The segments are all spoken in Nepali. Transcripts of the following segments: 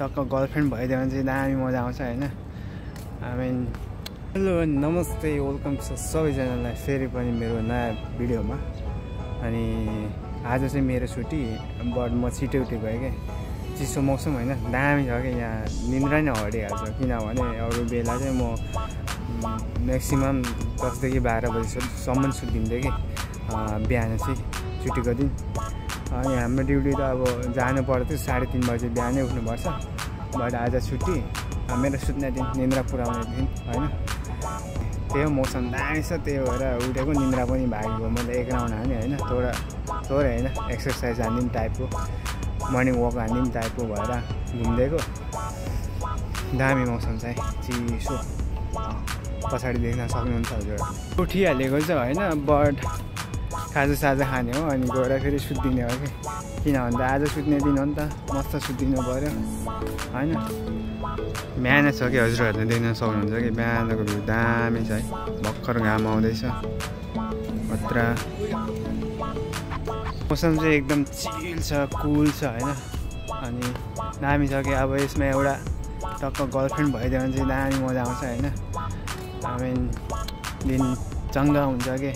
टक्क गर्लफ्रेन्ड भइदियो भने चाहिँ दामी मजा आउँछ होइन। आई मिन हेलो नमस्ते, वेलकम छ सबैजनालाई फेरि पनि मेरो नयाँ भिडियोमा। अनि आज चाहिँ मेरो छुट्टी, बट म छिटो उठेको भएँ क्या। चिसो मौसम होइन, दामी छ क्या यहाँ, निन्द्रा नै हटिहाल्छ। किनभने अरू बेला चाहिँ म म्याक्सिमम् 10 देखि 12 बजीसम्म सुत्दिन्थेँ कि बिहान चाहिँ छुट्टीको दिन। अनि हाम्रो ड्युटी त अब जानु पर्थ्यो 3:30 बजी बिहानै उठ्नुपर्छ। बट आज छुट्टी, मेरो सुत्ने दिन, निन्द्रा पुऱ्याउने दिन होइन। त्यही मौसम दामी छ, त्यही भएर उठेको, निन्द्रा पनि भागेको। मैले एक राउन्ड हाने होइन, थोरै होइन, एक्सर्साइज हान्दिउँ टाइपको, मर्निङ वक हान्दिउँ टाइपको भएर घुमिदिएको। दामी मौसम चाहिँ चिसो, पछाडि देख्न सक्नुहुन्छ हजुर। उठिहालेको छ होइन, बट खाजासाजा खाने हो अनि गएर फेरि सुत्दिने हो कि। किन भन्दा आज सुत्ने दिन हो नि त, मस्त सुत्दिनु पऱ्यो होइन। बिहान छ कि हजुरहरूले देख्न सक्नुहुन्छ कि बिहानको भ्यू दामी छ है। भर्खर घाम आउँदैछ, खतरा मौसम चाहिँ एकदम चिल छ, कुल छ होइन। अनि दामी छ कि अब यसमा एउटा टक्क गर्लफ्रेन्ड भइदियो भने चाहिँ दामी मजा आउँछ होइन। आई मिन दिन चङ्गा हुन्छ कि।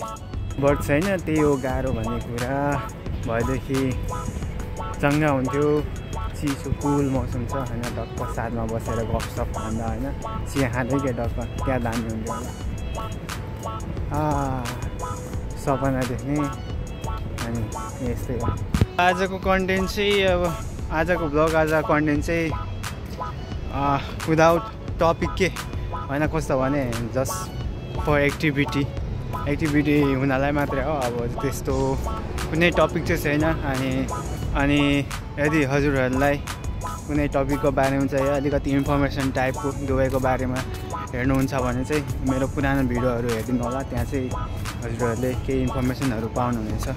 बट छैन, त्यही हो गाह्रो भन्ने कुरा। भएदेखि चङ्गा हुन्थ्यो, चिसो कुल मौसम छ होइन। टक्क साथमा बसेर गफसफ खाँदा होइन, चिया खाँदै के टक्क त्यहाँ दामी हुन्थ्यो होला। सपना देख्ने अनि यस्तै हो। आजको कन्टेन्ट चाहिँ अब आजको भ्लग, आजको कन्टेन्ट चाहिँ विदाउट टपिक के होइन। कस्तो भने जस्ट फर एक्टिभिटी हुनलाई मात्रै हो। अब त्यस्तो कुनै टपिक चाहिँ छैन। अनि यदि हजुरहरूलाई कुनै टपिकको बारेमा चाहिँ अलिकति इन्फर्मेसन टाइपको दुबईको बारेमा हेर्नुहुन्छ भने चाहिँ मेरो पुरानो भिडियोहरू हेरिदिनु होला। त्यहाँ चाहिँ हजुरहरूले केही इन्फर्मेसनहरू पाउनुहुनेछ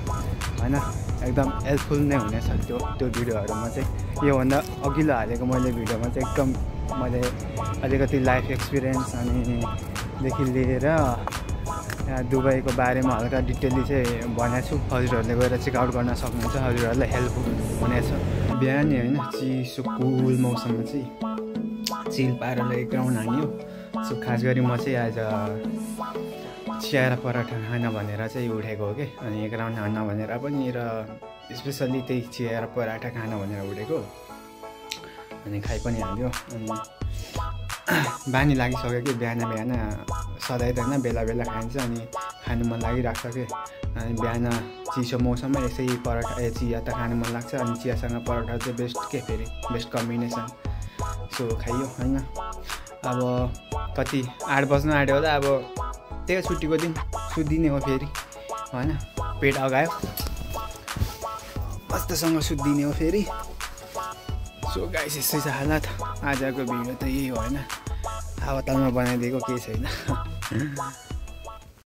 होइन। एकदम हेल्पफुल नै हुनेछ त्यो भिडियोहरूमा चाहिँ। योभन्दा अघिल्लो हालेको मैले भिडियोमा चाहिँ एकदम मैले अलिकति लाइफ एक्सपिरियन्स अनिदेखि लिएर दुबईको बारेमा हल्का डिटेलली चाहिँ भनेको छु। हजुरहरूले गएर चेकआउट गर्न सक्नुहुन्छ, हजुरहरूलाई हेल्पफुल हुनेछ। बिहानै होइन, चिसो कुल मौसममा चाहिँ चिल पारेर एक राउन्ड हान्यो। सो खास गरी म चाहिँ आज चिया र पराठा खान भनेर चाहिँ उठेको हो कि। अनि एक राउन्ड हान्न भनेर पनि, र स्पेसल्ली त्यही चिया र पराठा खान भनेर उठेको। अनि खाइ पनि हाल्यो। अनि बानी लागिसक्यो कि बिहान सधैँ त होइन, बेला बेला खाइन्छ अनि खानु मन लागिरहेको छ कि। अनि बिहान चिसो मौसममा यसै पराठा चिया त खानु मन लाग्छ। अनि चियासँग पराठा चाहिँ बेस्ट के, फेरि बेस्ट कम्बिनेसन। सो खाइयो होइन। अब कति 8 बज्न आँट्यो होला। अब त्यही छुट्टीको दिन सुत्दिने हो फेरि होइन। पेट अगायो, मस्तसँग सुत्दिने हो फेरि। सो गाइस, यस्तै छ हालत। आजको भिडियो त यही हो होइन, हावातालमा बनाइदिएको केही छैन।